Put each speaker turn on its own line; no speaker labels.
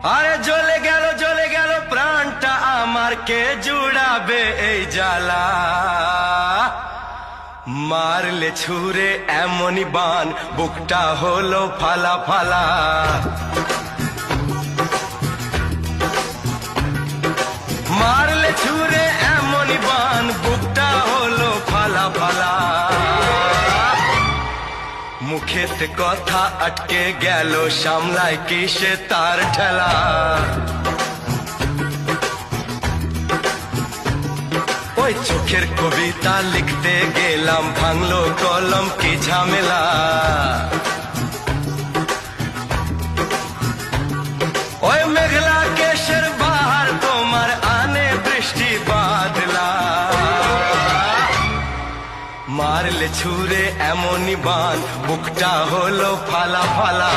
আরে জ্বলে গেল প্রাণটা আমার, কে জুড়াবে এই জ্বালা? মারলে ছুঁড়ে এমনই বান, বুকটা হলো ফালা ফালা। মারলে ছুঁড়ে এমনই বান, বুকটা হলো ফালা ফালা। মুখেতে কথা আটকে গেল, সামলায় কিসে তার ঠেলা? ওই চোখের কবিতা লিখতে গেলাম, ভাঙলো কলম কি ঝামেলা। ওই মেঘলা কেশের বাহার তোমার আনে বৃষ্টি বাদলা। মারলে ছুঁড়ে এমনই বান, বুকটা হলো ফালা ফালা।